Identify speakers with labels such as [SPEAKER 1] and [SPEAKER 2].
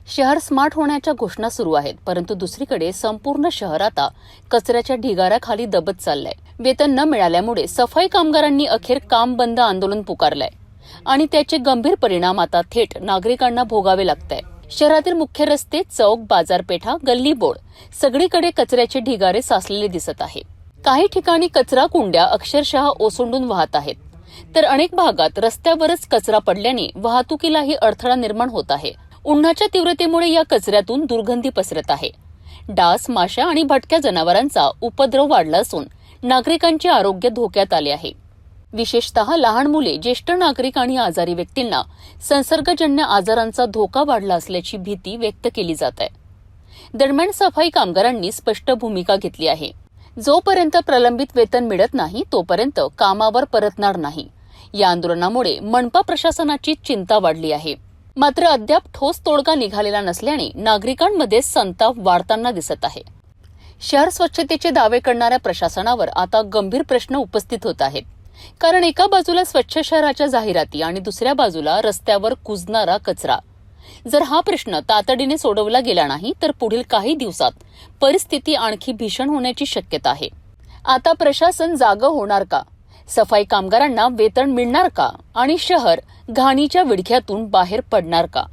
[SPEAKER 1] शहर स्मार्ट होण्याच्या घोषणा सुरू आहेत, परंतु दुसरीकडे संपूर्ण शहर आता कचऱ्याच्या ढिगाऱ्याखाली दबत चाललंय. वेतन न मिळाल्यामुळे सफाई कामगारांनी अखेर काम बंद आंदोलन पुकारलंय आणि त्याचे गंभीर परिणाम आता थेट नागरिकांना भोगावे लागताय. शहरातील मुख्य रस्ते, चौक, बाजारपेठा, गल्ली बोर्ड सगळीकडे कचऱ्याचे ढिगारे साचलेले दिसत आहे. काही ठिकाणी कचरा कुंड्या अक्षरशः ओसंडून वाहत आहेत, तर अनेक भागात रस्त्यावरच कचरा पडल्याने वाहतुकीलाही अडथळा निर्माण होत आहे. उन्हाच्या तीव्रतेमुळे या कचऱ्यातून दुर्गंधी पसरत आहे. डास, माशा आणि भटक्या जनावरांचा उपद्रव वाढला असून नागरिकांचे आरोग्य धोक्यात आले आहे. विशेषतः लहान मुले, ज्येष्ठ नागरिक आणि आजारी व्यक्तींना संसर्गजन्य आजारांचा धोका वाढला असल्याची भीती व्यक्त केली जात आहे. दरम्यान सफाई कामगारांनी स्पष्ट भूमिका घेतली आहे. जोपर्यंत प्रलंबित वेतन मिळत नाही तोपर्यंत कामावर परतणार नाही. या आंदोलनामुळे मनपा प्रशासनाची चिंता वाढली आहे. मात्र अद्याप ठोस तोडगा निघालेला नसल्याने नागरिकांमध्ये संताप वाढताना दिसत आहे. शहर स्वच्छतेचे दावे करणाऱ्या प्रशासनावर आता गंभीर प्रश्न उपस्थित होत आहेत. कारण एका बाजूला स्वच्छ शहराच्या जाहिराती आणि दुसऱ्या बाजूला रस्त्यावर कुजणारा कचरा. जर हा प्रश्न तातडीने सोडवला गेला नाही तर पुढील काही दिवसात परिस्थिती आणखी भीषण होण्याची शक्यता आहे. आता प्रशासन जागं होणार का? सफाई कामगारांना वेतन मिळणार का? आणि शहर घाणीच्या विळख्यातून बाहेर पडणार का?